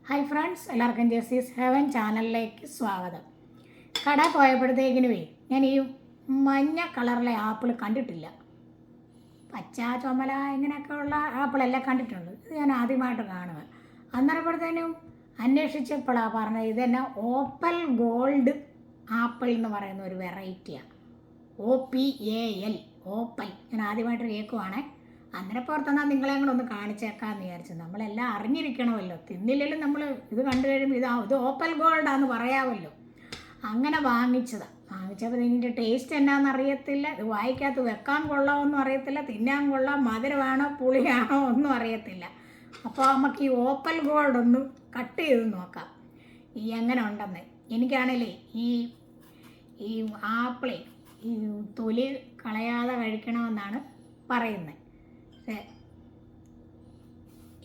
Hi friends, എല്ലാവർക്കും ജെസ്സിസ് heaven ചാനലിലേക്ക് സ്വാഗതം. കട പോയപ്പോഴത്തേക്കിനുവേ ഞാൻ ഈ മഞ്ഞ കളറിലെ ആപ്പിൾ കണ്ടിട്ടില്ല. പച്ച, ചുമല ഇങ്ങനെയൊക്കെ ഉള്ള ആപ്പിളെല്ലാം കണ്ടിട്ടുണ്ട്. ഇത് ഞാൻ ആദ്യമായിട്ട് കാണുക. അന്നേരപ്പോഴത്തേനും അന്വേഷിച്ചപ്പോഴാണ് പറഞ്ഞത് ഇതെന്നെ ഓപ്പൽ ഗോൾഡ് ആപ്പിൾ എന്ന് പറയുന്ന ഒരു വെറൈറ്റിയാണ്. OPAL opal. ഞാൻ ആദ്യമായിട്ട് കേൾക്കുവാണേ. അന്നേരം പുറത്തെന്നാൽ നിങ്ങളെ കൂടെ ഒന്ന് കാണിച്ചേക്കാമെന്ന് വിചാരിച്ചു. നമ്മളെല്ലാം അറിഞ്ഞിരിക്കണമല്ലോ. തിന്നില്ലെങ്കിലും നമ്മൾ ഇത് കണ്ടു കഴിയുമ്പോൾ ഇത് ഓപ്പൽ ഗോൾഡാന്ന് പറയാമല്ലോ. അങ്ങനെ വാങ്ങിച്ചപ്പോൾ ഇതിൻ്റെ ടേസ്റ്റ് എന്നാന്ന് അറിയത്തില്ല. ഇത് വായിക്കകത്ത് വെക്കാൻ കൊള്ളാമൊന്നും അറിയത്തില്ല, തിന്നാൻ കൊള്ളാം, മധുരമാണോ പുളിയാണോ ഒന്നും അറിയത്തില്ല. അപ്പോൾ നമുക്ക് ഈ ഓപ്പൽ ഗോൾഡ് ഒന്ന് കട്ട് ചെയ്ത് നോക്കാം ഈ എങ്ങനെ ഉണ്ടെന്ന്. എനിക്കാണല്ലേ ഈ ആപ്പിളെ ഈ തൊലി കളയാതെ കഴിക്കണമെന്നാണ് പറയുന്നത്. പക്ഷേ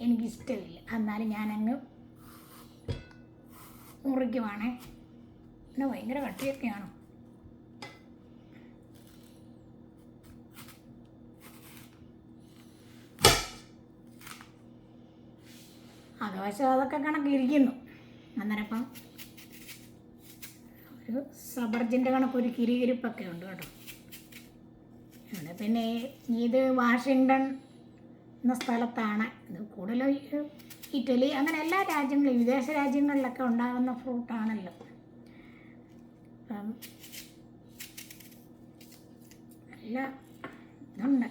എനിക്കിഷ്ടമില്ല. എന്നാലും ഞാനങ്ങ് മുറിക്കുവാണേ. പിന്നെ ഭയങ്കര കട്ടിയൊക്കെയാണ്. ആകാശം അതൊക്കെ കണക്കിരിക്കുന്നു. അന്നേരപ്പം ഒരു സബർജിൻ്റെ കണക്കൊരു കിരികിരിപ്പൊക്കെ ഉണ്ട് കേട്ടോ. പിന്നെ ഇത് വാഷിങ്ടൺ എന്ന സ്ഥലത്താണ്. ഇത് കൂടുതലും ഇറ്റലി അങ്ങനെ എല്ലാ രാജ്യങ്ങളിലും വിദേശ രാജ്യങ്ങളിലൊക്കെ ഉണ്ടാകുന്ന ഫ്രൂട്ടാണല്ലോ. നല്ല ഇതുണ്ട്,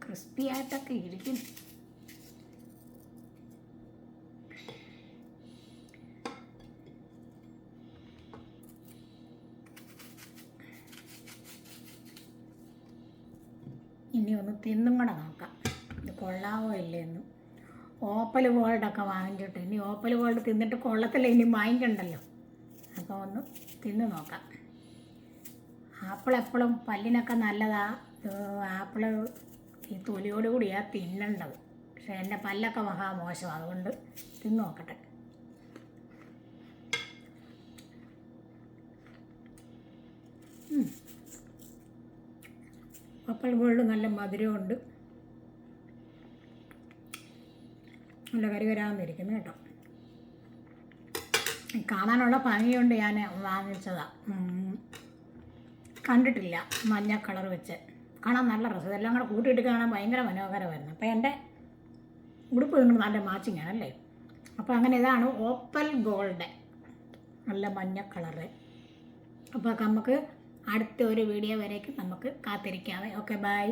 ക്രിസ്പി ആയിട്ടൊക്കെ ഇരിക്കുന്നു. ഇനി ഒന്ന് തിന്നും കൂടെ നോക്കാം ഇത് കൊള്ളാവോ ഇല്ലെന്ന്. ഓപ്പൽ ഗോൾഡൊക്കെ വാങ്ങിച്ചിട്ട് ഇനി ഓപ്പൽ ഗോൾഡ് തിന്നിട്ട് കൊള്ളത്തില്ല, ഇനി വാങ്ങിക്കണ്ടല്ലോ. അപ്പോൾ ഒന്ന് തിന്ന് നോക്കാം. ആപ്പിൾ എപ്പോഴും പല്ലിനൊക്കെ നല്ലതാണ്. ആപ്പിൾ ഈ തൊലിയോടുകൂടിയാണ് തിന്നേണ്ടത്. പക്ഷേ എൻ്റെ പല്ലൊക്കെ മഹാമോശം, അതുകൊണ്ട് തിന്ന് നോക്കട്ടെ. ഓപ്പൽ ഗോൾഡ് നല്ല മധുരമുണ്ട്, നല്ല കരികരാന്നിരിക്കുന്നു കേട്ടോ. കാണാനുള്ള ഭംഗിയുണ്ട്, ഞാൻ വാങ്ങിച്ചതാണ്. കണ്ടിട്ടില്ല മഞ്ഞ കളർ വെച്ച്. കാണാൻ നല്ല രസം. ഇതെല്ലാം കൂടെ കൂട്ടിയിട്ട് കാണാൻ ഭയങ്കര മനോഹരമായിരുന്നു. അപ്പോൾ എൻ്റെ ഉടുപ്പ് നിങ്ങൾ നല്ല മാച്ചിങ്ങാണല്ലേ. അപ്പോൾ അങ്ങനെ ഇതാണ് ഓപ്പൽ ഗോൾഡ്, നല്ല മഞ്ഞ കളറ്. അപ്പോൾ നമുക്ക് അടുത്ത ഒരു വീഡിയോ വരേക്കും നമുക്ക് കാത്തിരിക്കാവേ. Okay, by.